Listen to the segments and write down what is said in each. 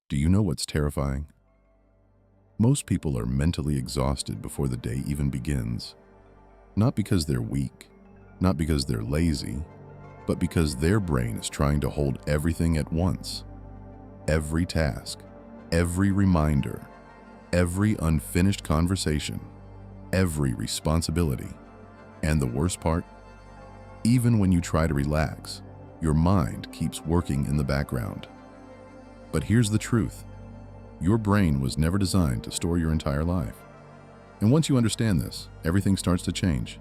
Do you know what's terrifying? Most people are mentally exhausted before the day even begins. Not because they're weak, not because they're lazy, but because their brain is trying to hold everything at once. Every task, every reminder, every unfinished conversation, every responsibility. And the worst part? Even when you try to relax, your mind keeps working in the background. But here's the truth. Your brain was never designed to store your entire life. And once you understand this, everything starts to change.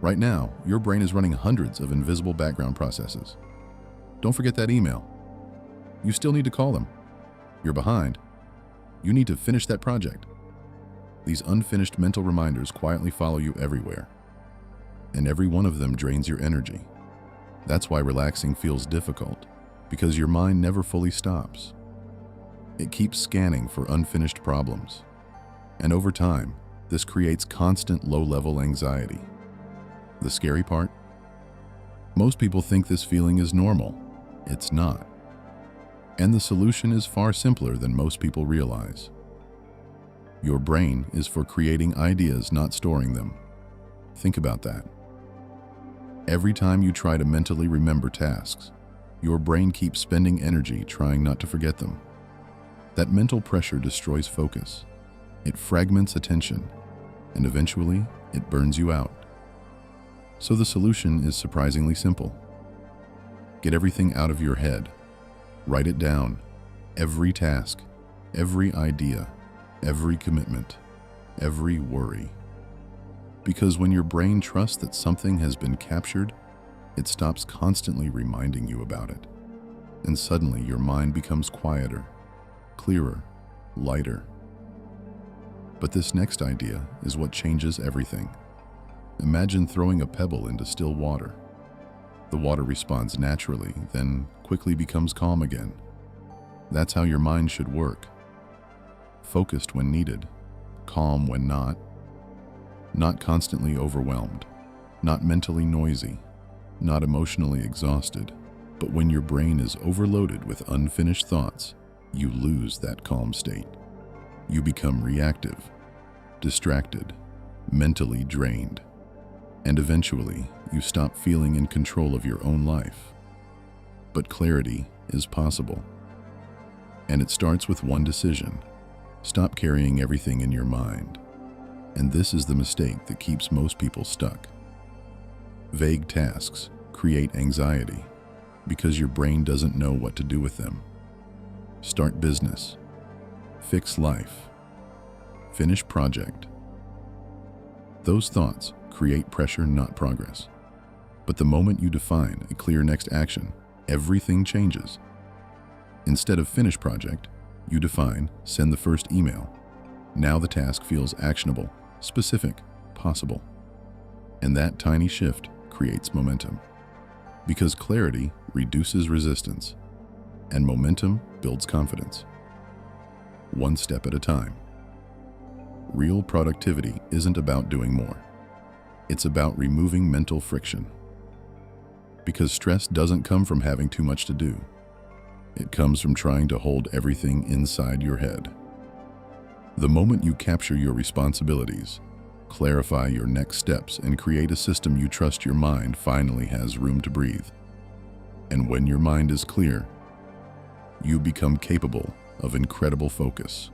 Right now, your brain is running hundreds of invisible background processes. Don't forget that email. You still need to call them. You're behind. You need to finish that project. These unfinished mental reminders quietly follow you everywhere. And every one of them drains your energy. That's why relaxing feels difficult, because your mind never fully stops. It keeps scanning for unfinished problems. And over time, this creates constant low-level anxiety. The scary part? Most people think this feeling is normal. It's not. And the solution is far simpler than most people realize. Your brain is for creating ideas, not storing them. Think about that. Every time you try to mentally remember tasks, your brain keeps spending energy trying not to forget them. That mental pressure destroys focus. It fragments attention, and eventually, it burns you out. So the solution is surprisingly simple. Get everything out of your head. Write it down. Every task, every idea, every commitment, every worry. Because when your brain trusts that something has been captured, it stops constantly reminding you about it. And suddenly your mind becomes quieter, clearer, lighter. But this next idea is what changes everything. Imagine throwing a pebble into still water. The water responds naturally, then quickly becomes calm again. That's how your mind should work. Focused when needed, calm when not. Not constantly overwhelmed, not mentally noisy, not emotionally exhausted. But when your brain is overloaded with unfinished thoughts, you lose that calm state. You become reactive, distracted, mentally drained. And eventually, you stop feeling in control of your own life. But clarity is possible. And it starts with one decision. Stop carrying everything in your mind. And this is the mistake that keeps most people stuck. Vague tasks create anxiety because your brain doesn't know what to do with them. Start business. Fix life. Finish project. Those thoughts create pressure, not progress. But the moment you define a clear next action, everything changes. Instead of finish project, you define send the first email. Now the task feels actionable, specific, possible. And that tiny shift creates momentum. Because clarity reduces resistance, and momentum builds confidence. One step at a time. Real productivity isn't about doing more. It's about removing mental friction. Because stress doesn't come from having too much to do. It comes from trying to hold everything inside your head. The moment you capture your responsibilities, clarify your next steps, and create a system you trust, your mind finally has room to breathe. And when your mind is clear, you become capable of incredible focus.